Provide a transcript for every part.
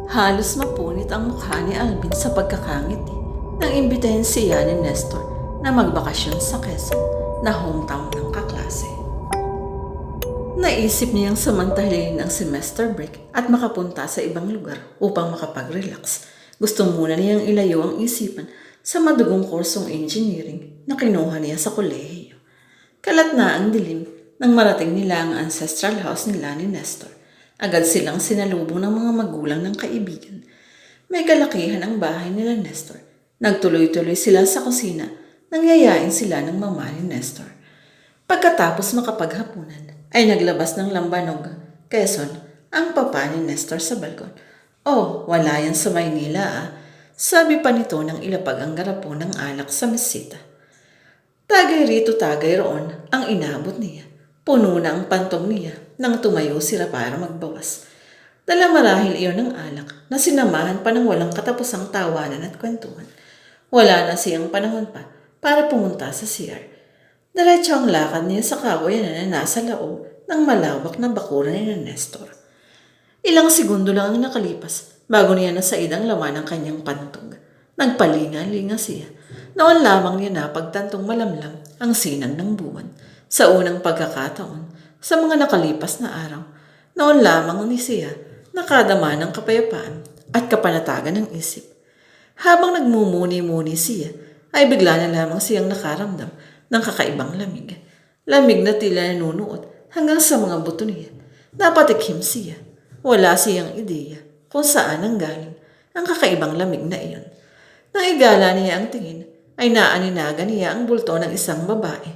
Halos mapunit ang mukha ni Alvin sa pagkakangiti nang imbitahin siya ni Nestor na magbakasyon sa Quezon na hometown ng kaklase. Naisip niyang samantahin ang semester break at makapunta sa ibang lugar upang makapag-relax. Gusto muna niyang ilayo ang isipan sa madugong kursong engineering na kinuha niya sa kolehiyo. Kalat na ang dilim nang marating nila ang ancestral house nila ni Nestor. Agad silang sinalubong ng mga magulang ng kaibigan. May kalakihan ang bahay nila Nestor. Nagtuloy-tuloy sila sa kusina nang yayain sila ng mama ni Nestor. Pagkatapos makapaghapunan, ay naglabas ng lambanog, Quezon, ang papa ni Nestor sa balkon. Oh, wala yan sa Maynila ah. Sabi pa nito nang ilapag ang garapon ng alak sa mesita. Tagay rito tagay roon ang inabot niya. Puno na ang pantong niya nang tumayo sila para magbawas. Dala marahil iyon ng alak na sinamahan pa ng walang katapusang tawanan at kwentuhan. Wala na siyang panahon pa para pumunta sa CR. Diretso ang lakad niya sa kawayan na nasa loob ng malawak na bakuran ni Nestor. Ilang segundo lang ang nakalipas bago niya nasaid ang laman ng kanyang pantog. Nagpalinga-linga siya. Noon lamang niya napagtantong malamlam ang sinag ng buwan. Sa unang pagkakataon, sa mga nakalipas na araw, noon lamang ni siya nakadama ng kapayapaan at kapanatagan ng isip. Habang nagmumuni-muni siya, ay bigla na lamang siyang nakaramdam ng kakaibang lamig. Lamig na tila nanunuot hanggang sa mga buto niya. Napatikim siya. Wala siyang ideya kung saan ang galing ang kakaibang lamig na iyon. Nang igala niya ang tingin, ay naaninaga niya ang bulto ng isang babae.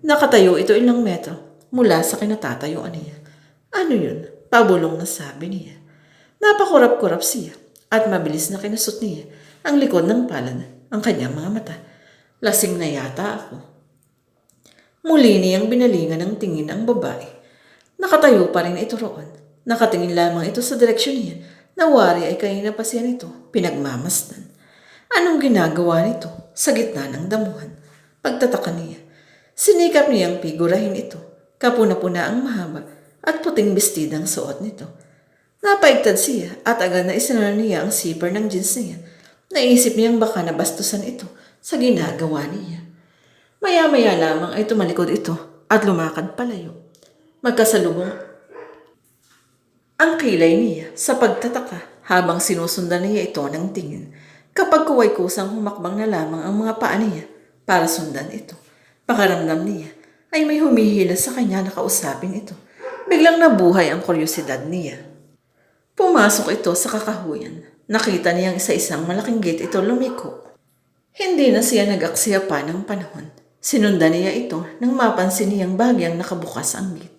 Nakatayo ito ilang metro mula sa kinatatayuan niya. Ano yun? Pabulong na sabi niya. Napakurap-kurap siya at mabilis na kinusot niya ang likod ng palad ang kanyang mga mata. Lasing na yata ako. Muli niyang binalingan ng tingin ang babae. Nakatayo pa rin ito roon. Nakatingin lamang ito sa direksyon niya. Nawari ay kanina pa siya nito pinagmamasdan. Anong ginagawa nito sa gitna ng damuhan? Pagtataka niya. Sinikap niyang figurahin ito. Kapuna-puna ang mahaba at puting bestidang suot nito. Napaigtad siya at agad na isinara niya ang zipper ng jeans niya. Naisip niyang baka nabastusan ito sa ginagawa niya. Maya-maya lamang ay tumalikod ito at lumakad palayo. Magkasalubong ang kilay niya sa pagtataka habang sinusundan niya ito ng tingin. Kapag kuway-kusang humakbang na lamang ang mga paa niya para sundan ito. Pakaramdam niya ay may humihila sa kanya na kausapin ito. Biglang nabuhay ang kuryosidad niya. Pumasok ito sa kakahuyan. Nakita niyang isa-isang malaking gate ito lumiko. Hindi na siya nag-aksaya pa ng panahon. Sinundan niya ito nang mapansin niyang bagyang nakabukas ang gate.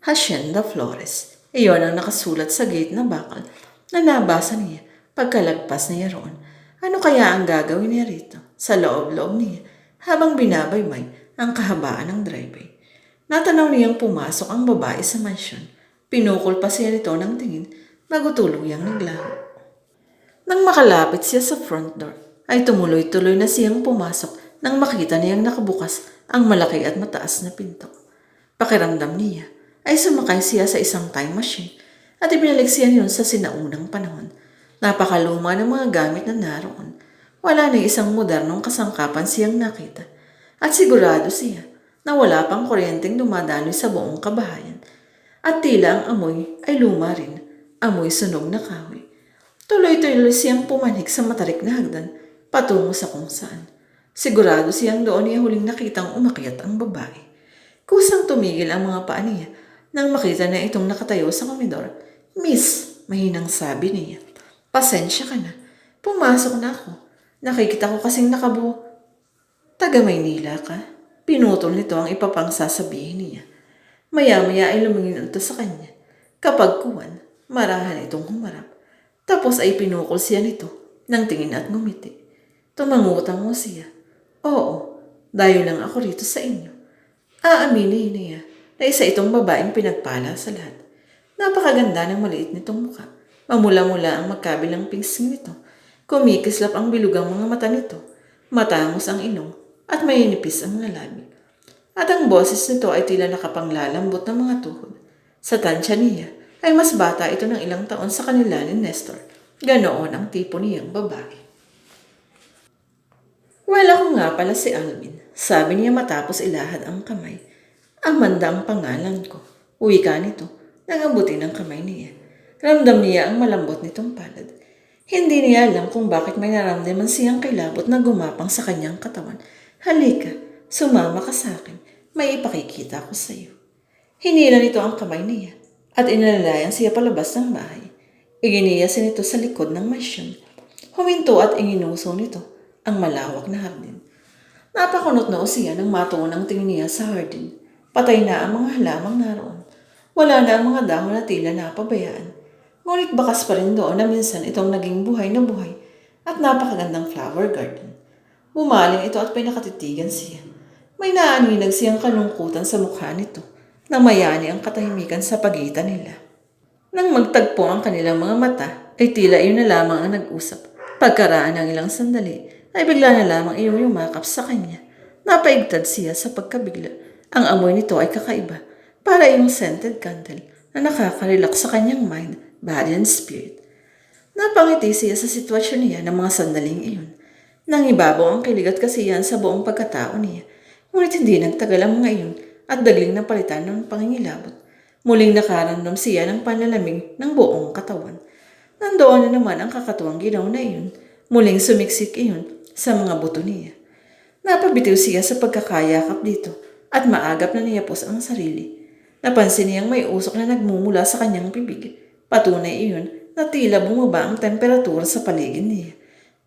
Hacienda Flores. Iyon ang nakasulat sa gate na bakal na nabasa niya pagkalagpas niya roon. Ano kaya ang gagawin niya rito sa loob-loob niya habang binabaybay ang kahabaan ng driveway? Natanaw niyang pumasok ang babae sa mansyon. Pinukol pa siya nito ng tingin bago tuluyang naglaho. Nang makalapit siya sa front door, ay tumuloy-tuloy na siyang pumasok nang makita niyang nakabukas ang malaki at mataas na pinto. Pakiramdam niya ay sumakay siya sa isang time machine at ibinalik siya niyon sa sinaunang panahon. Napakaluma ng mga gamit na naroon. Wala na isang modernong kasangkapan siyang nakita. At sigurado siya na wala pang kuryenteng dumadaloy sa buong kabahayan. At tila ang amoy ay luma rin, amoy sunog na kahoy. Tuloy-tuloy siyang pumanik sa matarik na hagdan patungo sa kung saan. Sigurado siyang doon niya huling nakitang umakyat ang babae. Kusang tumigil ang mga paa niya nang makita na itong nakatayo sa komedor. Miss, mahinang sabi niya. Pasensya ka na. Pumasok na ako. Nakikita ko kasing nakabuo. Taga Maynila ka? Pinutol nito ang ipapang sasabihin niya. Maya-maya ay lumingin ito sa kanya. Kapag kuwan, marahan itong humarap. Tapos ay pinukol siya nito ng tingin at ngumiti. Tumangutang mo siya. Oo, dayo lang ako rito sa inyo. Aaminin niya na isa itong babaeng pinagpala sa lahat. Napakaganda ng maliit nitong mukha. Mamula-mula ang magkabilang pingsing nito. Kumikislap ang bilugang mga mata nito. Matangos ang ilong at maninipis ang mga labi. At ang boses nito ay tila nakapanglalambot ng mga tuhod. Sa tansya niya ay mas bata ito ng ilang taon sa kanila ni Nestor Ganoon ang tipo niyang babae. Well, ako nga pala si Alvin. Sabi niya matapos ilahad ang kamay. Amanda ang pangalan ko. Uwi ka nito. Nangabuti ng kamay niya. Ramdam niya ang malambot nitong palad. Hindi niya alam kung bakit may naramdaman siyang kilabot na gumapang sa kanyang katawan. Halika, sumama ka sa akin. May ipakikita ko sa iyo. Hinila nito ang kamay niya at inalalayan siya palabas ng bahay. Iginiya nito sa likod ng mansyon. Huminto at iginuso nito ang malawak na hardin. Napakunot noo siya nang matuon ang tingin niya sa hardin. Patay na ang mga halamang naroon. Wala na ang mga dahon na tila napabayaan. Ngunit bakas pa rin doon na minsan itong naging buhay na buhay at napakagandang flower garden. Bumaling ito at pinakatitigan siya. May naaninag siyang kalungkutan sa mukha nito na mayani ang katahimikan sa pagitan nila. Nang magtagpo ang kanilang mga mata, ay tila iyon na lamang ang nag-usap. Pagkaraan ng ilang sandali, ay bigla na lamang iyong yumakap sa kanya. Napaigtad siya sa pagkabigla. Ang amoy nito ay kakaiba, para iyong scented candle na nakaka-relax sa kanyang mind, body and spirit. Napangiti siya sa sitwasyon niya ng mga sandaling iyon. Nang ibabaw ang kilig at kasiyahan sa buong pagkatao niya, ngunit hindi nagtagal ang mga iyon at dagling na palitan ng pangingilabot. Muling nakaramdam siya ng panlalamig ng buong katawan. Nandoon na naman ang kakatuwang ginaw na iyon. Muling sumiksik iyon sa mga buto niya. Napabitiw siya sa pagkakayakap dito at maagap na niyapos ang sarili. Napansin niyang may usok na nagmumula sa kanyang bibig. Patunay iyon na tila bumaba ang temperatura sa paligid niya.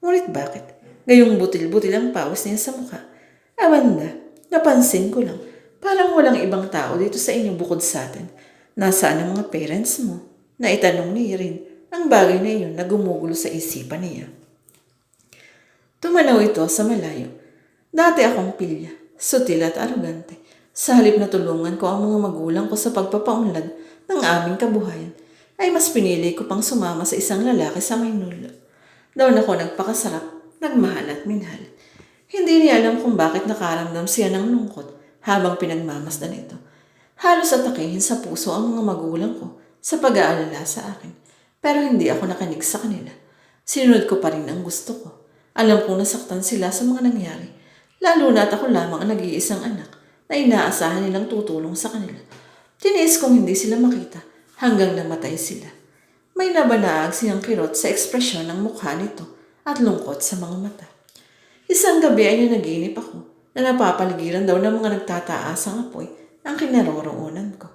Ngunit bakit? Gayong butil-butil ang pawis niya sa mukha. Amanda, napansin ko lang, parang walang ibang tao dito sa inyo bukod sa atin. Nasaan ang mga parents mo? Naitanong niya rin ang bagay na iyon na gumugulo sa isipan niya. Tumanaw ito sa malayo. Dati akong pilya, sutil at arugante. Sa halip na tulungan ko ang mga magulang ko sa pagpapaunlad ng aming kabuhayan, ay mas pinili ko pang sumama sa isang lalaki sa Maynila. Doon ako nagpakasarap, nagmahal at minahal. Hindi niya alam kung bakit nakaramdam siya ng lungkot habang pinagmamasdan ito. Halos atakihin sa puso ang mga magulang ko sa pag-aalala sa akin. Pero hindi ako nakanig sa kanila. Sinunod ko pa rin ang gusto ko. Alam kong nasaktan sila sa mga nangyari. Lalo na at ako lamang ang nag-iisang anak na inaasahan nilang tutulong sa kanila. Tiniis kong hindi sila makita hanggang namatay sila. May nabanaag siyang kirot sa ekspresyon ng mukha nito at lungkot sa mga mata. Isang gabi ay nanaginip ako na napapaligiran daw ng mga nagtataasang apoy ang kinaroroonan ko.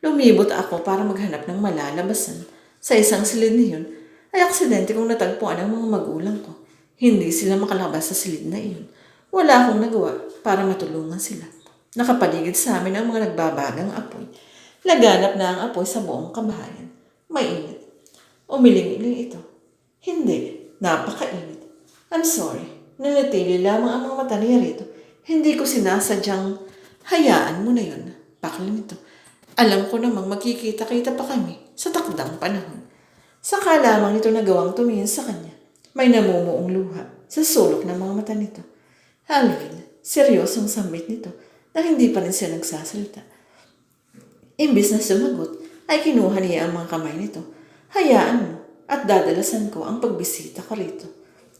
Lumibot ako para maghanap ng malalabasan. Sa isang silid niyon ay aksidente kong natagpuan ang mga magulang ko. Hindi sila makalabas sa silid na iyon. Wala akong nagawa para matulungan sila. Nakapaligid sa amin ang mga nagbabagang apoy. Laganap na ang apoy sa buong kabahayan. Mainit. Umiling-iling ito. Hindi. Napakainit. I'm sorry. Nanatili lamang ang mga mata niya rito. Hindi ko sinasadyang hayaan mo na yun. Pakli nito. Alam ko namang magkikita-kita pa kami sa takdang panahon. Saka lamang nito nagawang tumingin sa kanya. May namumuong luha sa sulok ng mga mata nito. Alvin, seryosong sambit nito na hindi pa rin siya nagsasalita. Imbis na sumagot, ay kinuha niya ang mga kamay nito. Hayaan mo at dadalasan ko ang pagbisita ko rito.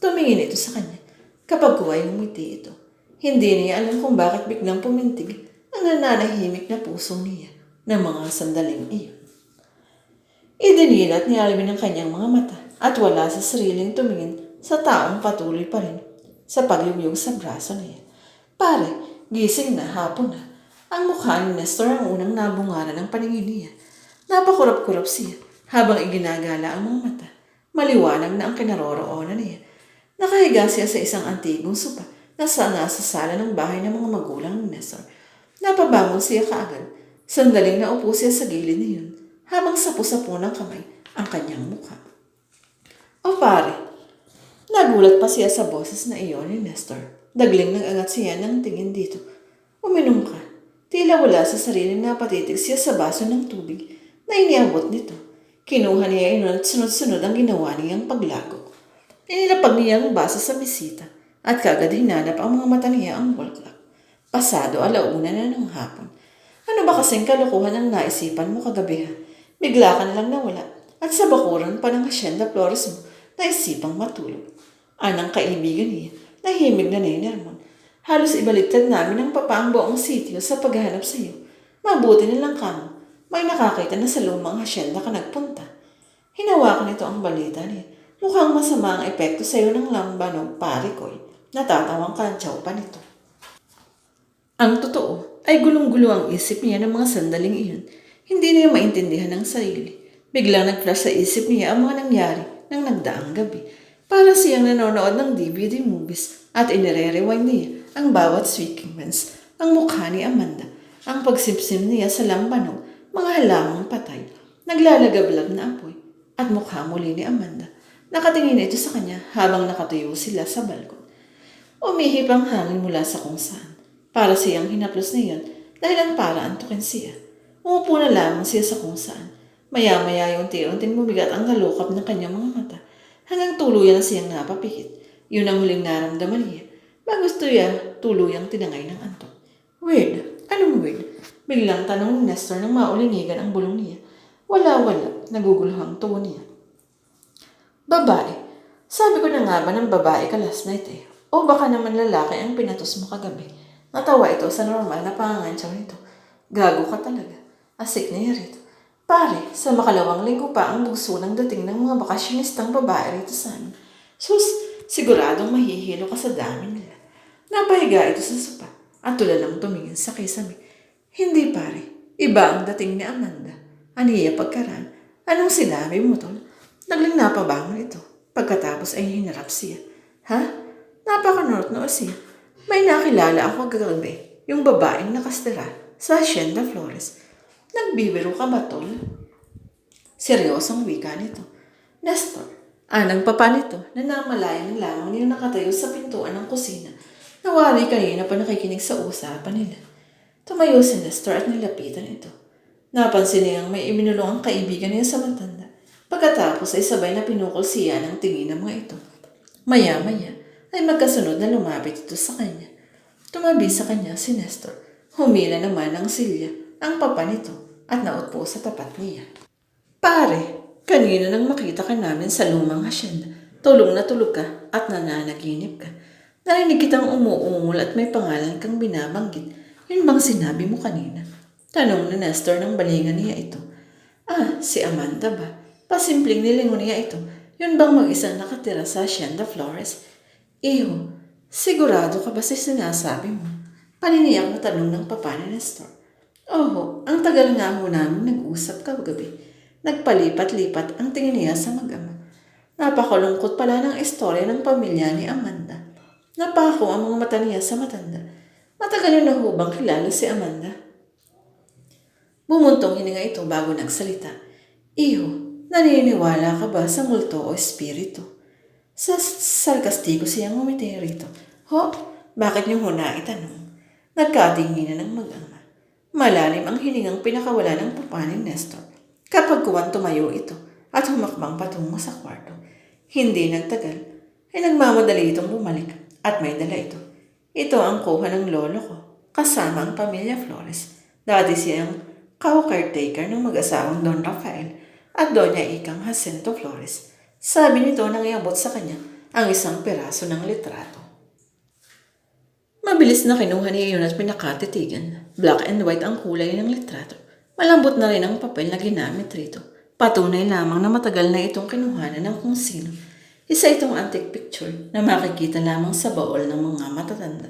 Tumingin ito sa kanya. Kapag ko ay umiti ito, hindi niya alam kung bakit biglang pumintig ang nananahimik na puso niya ng mga sandaling iyon. Idinilat ni Alvin ang kanyang mga mata at wala sa sariling tumingin sa taong patuloy pa rin sa pagyugyug sa braso niya. Pare, gising na, hapon na. Ang mukha ni Nestor ang unang nabungaran ng paningin niya. Napakurap-kurap siya habang iginagala ang mga mata. Maliwanag na ang kinaroroonan niya. Nakahiga siya sa isang antigong sopa na nasa sala ng bahay ng mga magulang ni Nestor. Napabangon siya kaagad. Sandaling naupo siya sa gilid niyon habang sapu-sapu ng kamay ang kanyang mukha. O pare, nagulat pa siya sa boses na iyon ni Nestor. Dagling nag-angat siya ng tingin dito. Uminom ka. Tila wala sa sarili na patitig siya sa baso ng tubig na iniabot nito. Kinuha niya iyon at sunod-sunod ang ginawa niyang paglago. Inilapag niya ang baso sa mesita at kagad hinanap ang mga mata niya ang wall clock. Pasado 1:00 na ng hapon. Ano ba kasing kalukuhan ang naisipan mo kagabi ha? Bigla ka nalang nawala at sa bakuran pa ng Hacienda Flores mo, naisipang matulog. Anang kaibigan niya, nahimig na Nermon. Halos ibaliktad namin ng papa ang buong sitio sa paghahanap sa iyo. Mabuti na lang kamo, may nakakita na sa lumang hasyenda ka nagpunta. Hinawakan nito ang balita niya. Mukhang masama ang epekto sa iyo ng lambanog, pare ko'y. Natatawang kantsaw pa nito. Ang totoo ay gulong-gulo ang isip niya ng mga sandaling iyon. Hindi niya maintindihan ang sarili. Biglang nag-flash sa isip niya ang mga nangyari ng nagdaang gabi. Para siyang nanonood ng DVD movies at inire-rewind niya ang bawat sequence, ang mukha ni Amanda, ang pagsipsim niya sa lambanog, mga halamang patay, naglalagablab na apoy, at mukha muli ni Amanda. Nakatingin ito sa kanya habang nakatuyo sila sa balkon. Umihip ang hangin mula sa kung saan. Para siyang hinaplos niyon dahil ang para antukin siya. Umupo na lamang siya sa kung saan. Maya-maya yung unti-unting bumigat ang nalukap ng kanyang mga mata hanggang tuluyan na siyang napapikit. Yun ang huling naramdaman niya. Bagus niya tuluyang tinangay ng antok. Weird. Anong weird? Biglang tanong ni Nestor nang maulingigan ang bulong niya. Wala. Naguguluhang tuwa niya. Babae. Sabi ko na nga ba ng babae ka last night eh. O baka naman lalaki ang pinatos mo kagabi. Natawa ito sa normal na pangangantsaw nito. Gago ka talaga. Asik niya rito. Pare, sa makalawang linggo pa ang bugso ng dating ng mga bakasyonistang babae rito sa amin. Sus, siguradong mahihilo ka sa dami nila. Napahiga ito sa sopa at tulalang tumingin sa kisame. Hindi pare, iba ang dating ni Amanda. Aniya pagkaraan. Anong sinabi mo tol? Nagling napabangon ito. Pagkatapos ay hinarap siya. Ha? Napakanort na siya. May nakilala ako kagabi, yung babaeng nakastira sa Hacienda Flores. Nagbibiro ka ba, tol? Seryosong wika nito. Nestor, anang papa nito na namalayan lamang niya nakatayo sa pintuan ng kusina. Nawari kanina pa nakikinig sa usapan nila. Tumayo si Nestor at nilapitan ito. Napansin niyang may iminulong ang kaibigan niya sa matanda. Pagkatapos ay sabay na pinukol siya ng tingin ng mga ito. Maya-maya ay magkasunod na lumapit ito sa kanya. Tumabi sa kanya si Nestor. Humila naman ng silya ang papa nito at nautpo sa tapat niya. Pare, kanina nang makita ka namin sa lumang hasyenda. Tulog na tulog ka at nananaginip ka. Narinig kitang umuungol at may pangalan kang binabanggit. Yun bang sinabi mo kanina? Tanong ni Nestor ng balingan niya ito. Ah, si Amanda ba? Pasimpleng nilingon niya ito. Yun bang mag-isang nakatira sa Hacienda Flores? Iho, sigurado ka ba sa sinasabi mo? Paniniyak na tanong ng papa ni Nestor. Oho, ang tagal nga mo namin nag-usap kagabi. Nagpalipat-lipat ang tingin niya sa mag-ama. Napakalungkot pala ng istorya ng pamilya ni Amanda. Napako ang mga mata niya sa matanda. Matagal na hubang kilala si Amanda. Bumuntong hininga ito bago nagsalita. Iho, naniniwala ka ba sa multo o espiritu? Sa sarkastiko siyang umiti rito. Ho, bakit niyo huna itanong? Nagkatinginan ng mag-ama. Malalim ang hiningang pinakawala ng papa ni Nestor. Kapag kuwan tumayo ito at humakbang patungo sa kwarto. Hindi nagtagal, ay nagmamadali itong bumalik at may dala ito. Ito ang kuha ng lolo ko, kasama ang pamilya Flores. Dati siyang caretaker ng mag-asawang Don Rafael at Doña Ikang Jacinto Flores. Sabi nito nang iabot sa kanya ang isang peraso ng litrato. Mabilis na kinuha niya yun at pinakatitigan. Black and white ang kulay ng litrato. Malambot na rin ang papel na ginamit rito. Patunay lamang na matagal na itong kinuhanan ng kung sino. Isa itong antique picture na makikita lamang sa baol ng mga matatanda.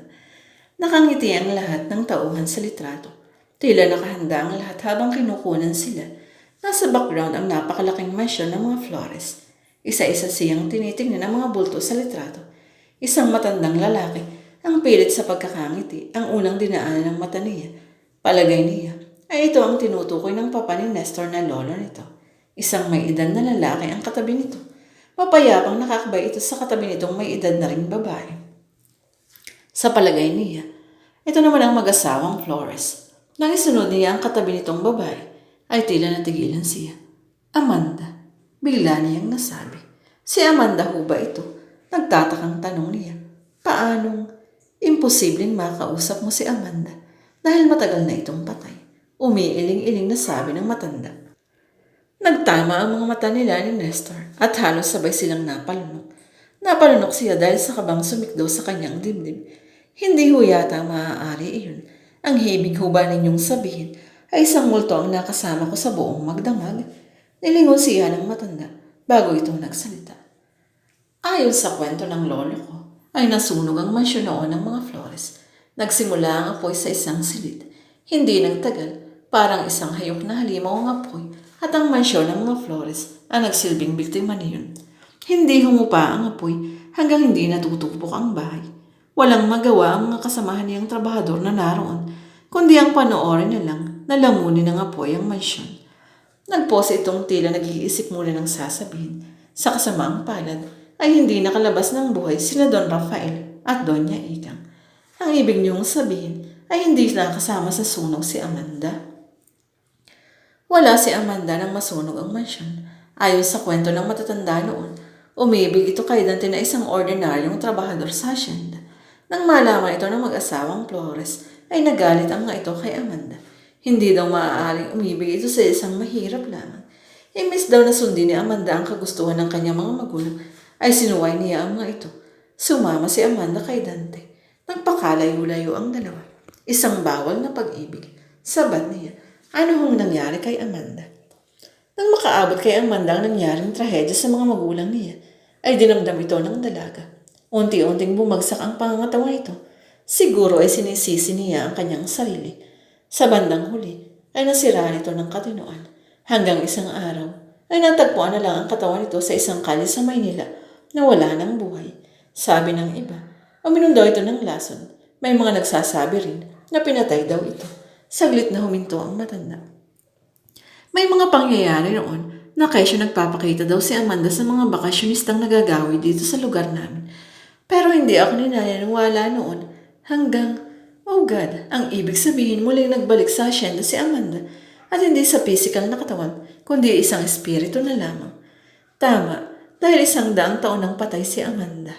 Nakangiti ang lahat ng tauhan sa litrato. Tila nakahanda ang lahat habang kinukunan sila. Nasa background ang napakalaking mansyon ng mga Flores. Isa-isa siyang tinitingnan ang mga bulto sa litrato. Isang matandang lalaki ang pilit sa pagkakangiti ang unang dinaanan ng mata niya. Palagay niya ay ito ang tinutukoy ng papa ni Nestor na lolo nito. Isang may edad na lalaki ang katabi nito. Mapayapang nakakabay ito sa katabi nitong may edad na ring babae. Sa palagay niya, ito naman ang mag-asawang Flores. Nang isunod niya ang katabi nitong babae, ay tila natigilan siya. Amanda, bigla niyang nasabi. Si Amanda ho ba ito? Nagtatakang tanong niya. Paanong? Imposibleng makausap mo si Amanda dahil matagal na itong patay. Umiiling-iling na sabi ng matanda. Nagtama ang mga mata nila ni Nestor at halos sabay silang napalunok. Napalunok siya dahil sa kabang sumikdo sa kanyang dibdib. Hindi ho yata maaari iyon. Ang hibig ho ba ninyong sabihin ay isang multo ang nakasama ko sa buong magdamag? Nilingon siya ng matanda bago ito nagsalita. Ayon sa kwento ng lolo ko, ay nasunog ang mansyon noon ng mga Flores. Nagsimula ang apoy sa isang silid. Hindi nagtagal, parang isang hayop na halimaw ang apoy at ang mansyon ng mga Flores ang nagsilbing biktima niyon. Hindi humupa ang apoy hanggang hindi natutupok ang bahay. Walang magawa ang mga kasamahan niyang trabahador na naroon, kundi ang panoorin na lang na lamunin ng apoy ang mansyon. Nagpose itong tila nag-iisip muna ng sasabihin. Sa kasamaang palad ay hindi nakalabas ng buhay sina Don Rafael at Doña Igang. Ang ibig niyong sabihin ay hindi nakasama sa sunog si Amanda. Wala si Amanda nang masunog ang mansyon. Ayon sa kwento ng matatanda noon, umibig ito kay Dante na isang ordinaryong trabahador sa hacienda. Nang malaman ito ng mag-asawang Flores, ay nagalit ang mga ito kay Amanda. Hindi daw maaaring umibig ito sa isang mahirap lamang. Imbes daw na sundin ni Amanda ang kagustuhan ng kanyang mga magulang, ay sinuway niya ang mga ito. Sumama si Amanda kay Dante. Nagpakalayo-layo ang dalawa. Isang bawal na pag-ibig. Sabat niya, ano hong nangyari kay Amanda? Nang makaabot kay Amanda ang nangyaring trahedya sa mga magulang niya, ay dinamdam ito ng dalaga. Unti-unting bumagsak ang pangangatawan nito. Siguro ay sinisisi niya ang kanyang sarili. Sa bandang huli ay nasira nito ng katinoan. Hanggang isang araw ay natagpuan na lang ang katawan nito sa isang kalye sa Maynila na wala ng buhay. Sabi ng iba, uminom daw ito ng lason. May mga nagsasabi rin na pinatay daw ito. Saglit na huminto ang matanda. May mga pangyayari noon na kesyo nagpapakita daw si Amanda sa mga bakasyonistang nagagawi dito sa lugar namin. Pero hindi ako ninaniniwala noon hanggang, oh God, ang ibig sabihin muling nagbalik sa hacienda si Amanda at hindi sa physical na katawan kundi isang espiritu na lamang. Tama, dahil 100 taon nang patay si Amanda.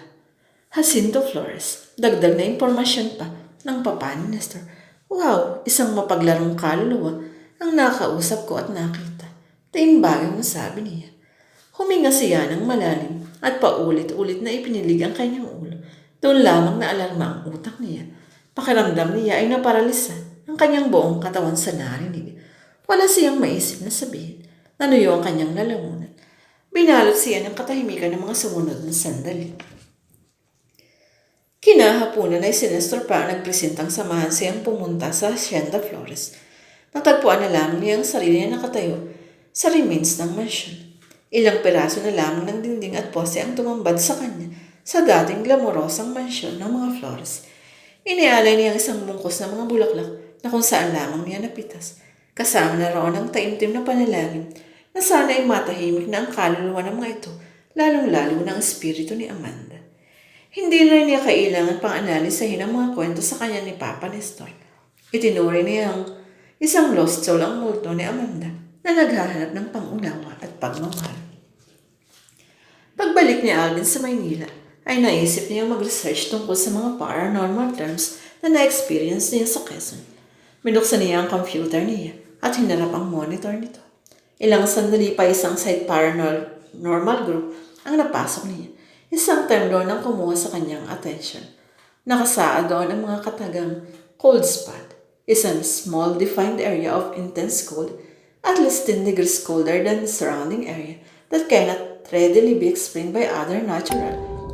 Jacinto Flores, dagdag na impormasyon pa ng papa ni Nestor. Wow, isang mapaglarong kaluluwa ang nakausap ko at nakita. Taimbagay ang sabi niya. Huminga siya ng malalim at paulit-ulit na ipinilig ang kanyang ulo. Doon lamang na alarma ang utak niya. Pakiramdam niya ay naparalisa ang kanyang buong katawan sa narinig. Wala siyang maisip na sabihin. Nanuyo ang kanyang lalamunan. Binalot siya ng katahimikan ng mga sumunod na sandali. Kinahaponan ay si Nestor pa ang nagpresentang samahan siyang pumunta sa Hacienda Flores. Natagpuan na lamang niya ang sarili niya nakatayo sa remains ng mansyon. Ilang peraso na lamang ng dingding at poste ang tumambad sa kanya sa dating glamorosang mansyon ng mga Flores. Inialay niya ang isang bungkos ng mga bulaklak na kung saan lamang niya napitas. Kasama na roon ang taimtim na panalangin na sana ay matahimik na ang kaluluwa ng mga ito, lalong-lalo ng espiritu ni Amanda. Hindi na niya kailangan pang analisahin ang mga kwento sa kanya ni Papa Nestor. Itinuri niya ang isang lost soul ang multo ni Amanda na naghahanap ng pangunawa at pagmamahal. Pagbalik ni Alvin sa Maynila, ay naisip niya mag-research tungkol sa mga paranormal terms na na-experience niya sa Quezon. Binuksan niya ang computer niya at hinarap ang monitor nito. Ilang sandali pa isang site paranormal group ang napasok niya. Isang term doon ang kumuha sa kanyang attention. Nakasaad doon ang mga katagang cold spot, isang small defined area of intense cold at least 10 degrees colder than the surrounding area that cannot readily be explained by other natural